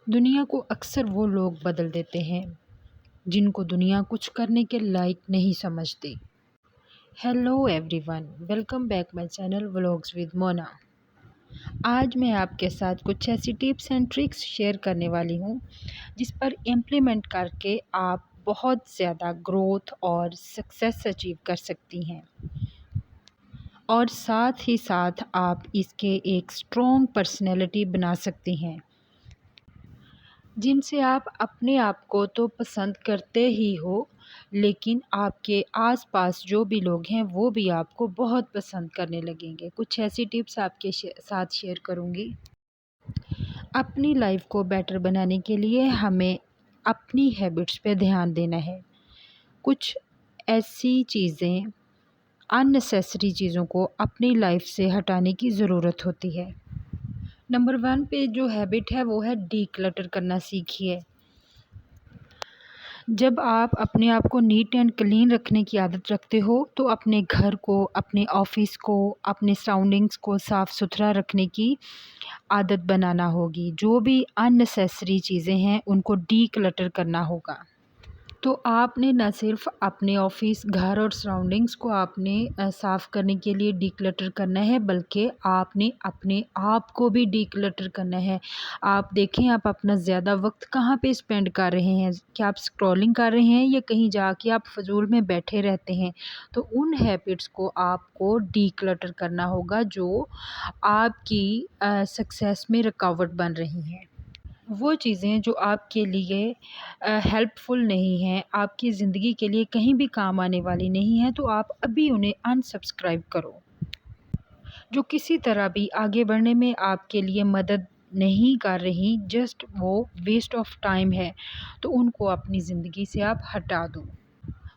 دنیا کو اکثر وہ لوگ بدل دیتے ہیں جن کو دنیا کچھ کرنے کے لائق نہیں سمجھتی۔ Hello every, welcome back my channel vlogs with Mona. آج میں آپ کے ساتھ کچھ ایسی ٹپس اینڈ ٹرکس شیئر کرنے والی ہوں جس پر امپلیمنٹ کر کے آپ بہت زیادہ گروتھ اور سکسیس اچیو کر سکتی ہیں، اور ساتھ ہی ساتھ آپ اس کے ایک اسٹرانگ پرسنالٹی بنا سکتی ہیں جن سے آپ اپنے آپ کو تو پسند کرتے ہی ہو، لیکن آپ کے آس پاس جو بھی لوگ ہیں وہ بھی آپ کو بہت پسند کرنے لگیں گے۔ کچھ ایسی ٹپس آپ کے ساتھ شیئر کروں گی۔ اپنی لائف کو بیٹر بنانے کے لیے ہمیں اپنی ہیبٹس پہ دھیان دینا ہے۔ کچھ ایسی چیزیں، اننیسیسری چیزوں کو اپنی لائف سے ہٹانے کی ضرورت ہوتی ہے۔ نمبر 1 پہ جو ہیبٹ ہے وہ ہے ڈی کلٹر کرنا سیکھیے۔ جب آپ اپنے آپ کو نیٹ اینڈ کلین رکھنے کی عادت رکھتے ہو تو اپنے گھر کو، اپنے آفس کو، اپنے سراؤنڈنگس کو صاف ستھرا رکھنے کی عادت بنانا ہوگی۔ جو بھی اننیسیسری چیزیں ہیں ان کو ڈی کلٹر کرنا ہوگا۔ تو آپ نے نہ صرف اپنے آفس، گھر اور سراؤنڈنگس کو آپ نے صاف کرنے کے لیے ڈی کلٹر کرنا ہے، بلکہ آپ نے اپنے آپ کو بھی ڈی کلٹر کرنا ہے۔ آپ دیکھیں آپ اپنا زیادہ وقت کہاں پہ اسپینڈ کر رہے ہیں، کیا آپ اسکرولنگ کر رہے ہیں یا کہیں جا کے آپ فضول میں بیٹھے رہتے ہیں۔ تو ان ہیبٹس کو آپ کو ڈی کلٹر کرنا ہوگا جو آپ کی سکسیس میں رکاوٹ بن رہی ہیں۔ وہ چیزیں جو آپ کے لیے ہیلپ فل نہیں ہیں، آپ کی زندگی کے لیے کہیں بھی کام آنے والی نہیں ہیں، تو آپ ابھی انہیں انسبسکرائب کرو۔ جو کسی طرح بھی آگے بڑھنے میں آپ کے لیے مدد نہیں کر رہی، جسٹ وہ ویسٹ آف ٹائم ہے، تو ان کو اپنی زندگی سے آپ ہٹا دو۔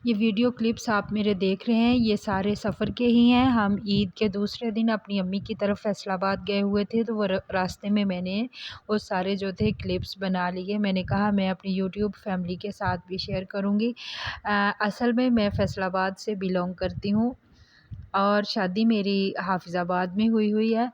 یہ ویڈیو کلپس آپ میرے دیکھ رہے ہیں، یہ سارے سفر کے ہی ہیں۔ ہم عید کے دوسرے دن اپنی امی کی طرف فیصل آباد گئے ہوئے تھے، تو وہ راستے میں نے وہ سارے جو تھے کلپس بنا لیے۔ میں نے کہا میں اپنی یوٹیوب فیملی کے ساتھ بھی شیئر کروں گی۔ اصل میں فیصل آباد سے بیلونگ کرتی ہوں اور شادی میری حافظ آباد میں ہوئی ہے،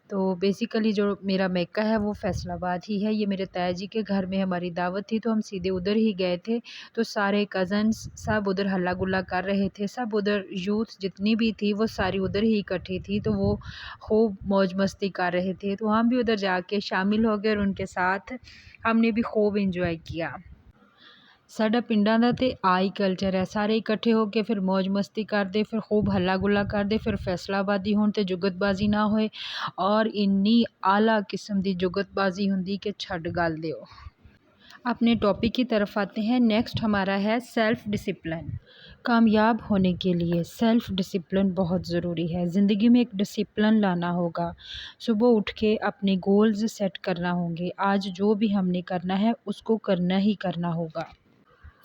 تو بیسیکلی جو میرا میکہ ہے وہ فیصل آباد ہی ہے۔ یہ میرے تایا جی کے گھر میں ہماری دعوت تھی، تو ہم سیدھے ادھر ہی گئے تھے۔ تو سارے کزنس سب ادھر ہلا گلا کر رہے تھے، سب ادھر یوتھ جتنی بھی تھی وہ ساری ادھر ہی اکٹھی تھی، تو وہ خوب موج مستی کر رہے تھے۔ تو ہم بھی ادھر جا کے شامل ہو گئے اور ان کے ساتھ ہم نے بھی خوب انجوائے کیا۔ ساڈا پنڈاں دا تے آئی کلچر ہے، سارے اکٹھے ہو کے پھر موج مستی کردے، پھر خوب ہلا گلا کردے، پھر فیصل آبادی ہون تے جگت بازی نہ ہوئے، اور انی اعلیٰ قسم دی جگت بازی ہوندی کہ چھڈ گل دیو۔ اپنے ٹاپک کی طرف آتے ہیں۔ نیکسٹ ہمارا ہے سیلف ڈسپلن۔ کامیاب ہونے کے لیے سیلف ڈسپلن بہت ضروری ہے۔ زندگی میں ایک ڈسپلن لانا ہوگا۔ صبح اٹھ کے اپنے گولز سیٹ کرنا ہوں گے۔ آج جو بھی ہم نے کرنا ہے اس کو کرنا ہی کرنا ہوگا۔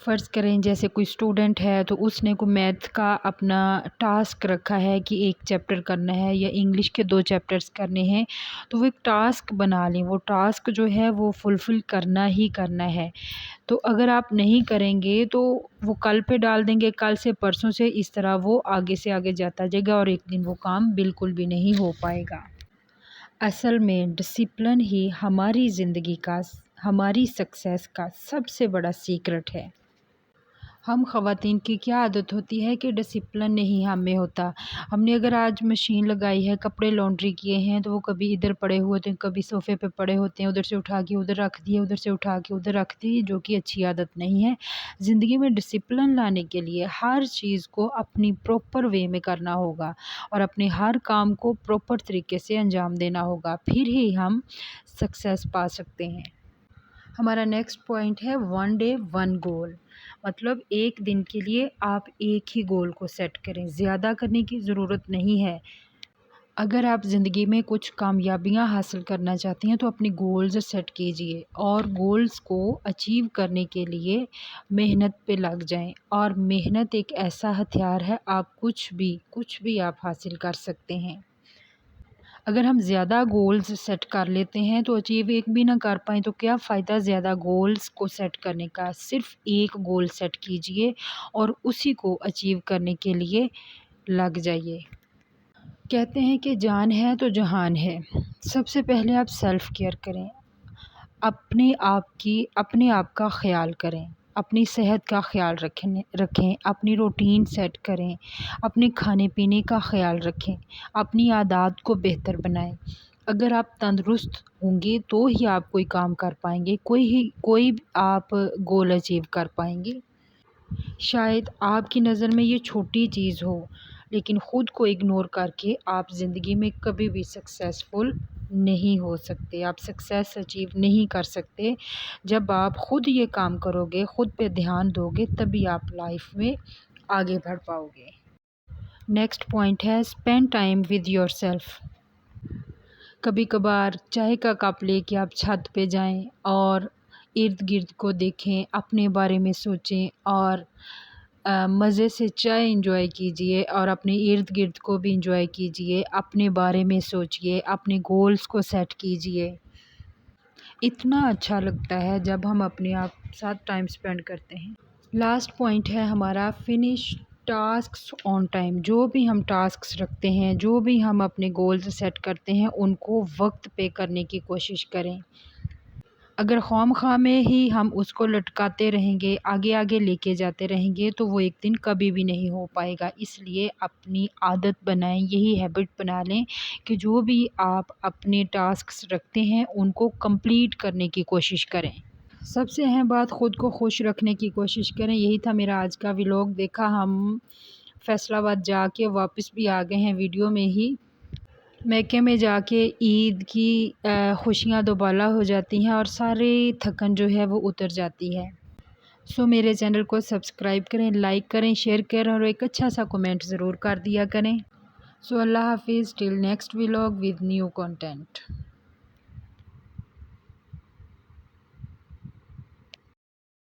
فرض کریں جیسے کوئی اسٹوڈنٹ ہے تو اس نے کوئی میتھ کا اپنا ٹاسک رکھا ہے کہ ایک چیپٹر کرنا ہے یا انگلش کے 2 چیپٹرز کرنے ہیں، تو وہ ایک ٹاسک بنا لیں۔ وہ ٹاسک جو ہے وہ فلفل کرنا ہی کرنا ہے۔ تو اگر آپ نہیں کریں گے تو وہ کل پہ ڈال دیں گے، کل سے پرسوں سے، اس طرح وہ آگے سے آگے جاتا جائے گا اور ایک دن وہ کام بالکل بھی نہیں ہو پائے گا۔ اصل میں ڈسپلن ہی ہماری زندگی کا، ہماری سکسیس کا سب سے بڑا سیکرٹ ہے۔ ہم خواتین کی کیا عادت ہوتی ہے کہ ڈسپلن نہیں ہم میں ہوتا۔ ہم نے اگر آج مشین لگائی ہے، کپڑے لانڈری کیے ہیں، تو وہ کبھی ادھر پڑے ہوئے ہوتے ہیں، کبھی صوفے پہ پڑے ہوتے ہیں، ادھر سے اٹھا کے ادھر رکھ دیے، ادھر سے اٹھا کے ادھر رکھ دیے، جو کہ اچھی عادت نہیں ہے۔ زندگی میں ڈسپلن لانے کے لیے ہر چیز کو اپنی پراپر وے میں کرنا ہوگا اور اپنے ہر کام کو پراپر طریقے سے انجام دینا ہوگا، پھر ہی ہم سکسیس پا سکتے ہیں۔ ہمارا نیکسٹ پوائنٹ ہے 1 ڈے 1 گول۔ مطلب ایک دن کے لیے آپ ایک ہی گول کو سیٹ کریں، زیادہ کرنے کی ضرورت نہیں ہے۔ اگر آپ زندگی میں کچھ کامیابیاں حاصل کرنا چاہتی ہیں تو اپنے گولز سیٹ کیجئے اور گولز کو اچیو کرنے کے لیے محنت پہ لگ جائیں۔ اور محنت ایک ایسا ہتھیار ہے، آپ کچھ بھی آپ حاصل کر سکتے ہیں۔ اگر ہم زیادہ گولز سیٹ کر لیتے ہیں تو اچیو ایک بھی نہ کر پائیں تو کیا فائدہ زیادہ گولز کو سیٹ کرنے کا۔ صرف ایک گول سیٹ کیجئے اور اسی کو اچیو کرنے کے لیے لگ جائیے۔ کہتے ہیں کہ جان ہے تو جہان ہے۔ سب سے پہلے آپ سیلف کیئر کریں۔ اپنے آپ کا خیال کریں، اپنی صحت کا خیال رکھیں، اپنی روٹین سیٹ کریں، اپنے کھانے پینے کا خیال رکھیں، اپنی عادات کو بہتر بنائیں۔ اگر آپ تندرست ہوں گے تو ہی آپ کوئی کام کر پائیں گے، کوئی آپ گول اچیو کر پائیں گے۔ شاید آپ کی نظر میں یہ چھوٹی چیز ہو، لیکن خود کو اگنور کر کے آپ زندگی میں کبھی بھی سکسیزفل نہیں ہو سکتے، آپ سکسیس اچیو نہیں کر سکتے۔ جب آپ خود یہ کام کرو گے، خود پہ دھیان دو گے، تبھی آپ لائف میں آگے بڑھ پاؤ گے۔ نیکسٹ پوائنٹ ہے spend time with your self. کبھی کبھار چائے کا کپ لے کے آپ چھت پہ جائیں اور ارد گرد کو دیکھیں، اپنے بارے میں سوچیں اور مزے سے چائے انجوائے کیجئے اور اپنے ارد گرد کو بھی انجوائے کیجئے، اپنے بارے میں سوچئے، اپنے گولز کو سیٹ کیجئے۔ اتنا اچھا لگتا ہے جب ہم اپنے آپ ساتھ ٹائم اسپینڈ کرتے ہیں۔ لاسٹ پوائنٹ ہے ہمارا فنش ٹاسکس آن ٹائم۔ جو بھی ہم ٹاسکس رکھتے ہیں، جو بھی ہم اپنے گولز سیٹ کرتے ہیں، ان کو وقت پہ کرنے کی کوشش کریں۔ اگر خواہ مخواہ میں ہی ہم اس کو لٹکاتے رہیں گے، آگے آگے لے کے جاتے رہیں گے، تو وہ ایک دن کبھی بھی نہیں ہو پائے گا۔ اس لیے اپنی عادت بنائیں، یہی ہیبٹ بنا لیں کہ جو بھی آپ اپنے ٹاسکس رکھتے ہیں ان کو کمپلیٹ کرنے کی کوشش کریں۔ سب سے اہم بات، خود کو خوش رکھنے کی کوشش کریں۔ یہی تھا میرا آج کا ولاگ۔ دیکھا ہم فیصل آباد جا کے واپس بھی آ گئے ہیں ویڈیو میں ہی۔ میکے میں جا کے عید کی خوشیاں دوبالا ہو جاتی ہیں اور ساری تھکن جو ہے وہ اتر جاتی ہے۔ سو میرے چینل کو سبسکرائب کریں، لائک کریں، شیئر کریں اور ایک اچھا سا کومنٹ ضرور کر دیا کریں۔ سو اللہ حافظ، till next vlog with new content.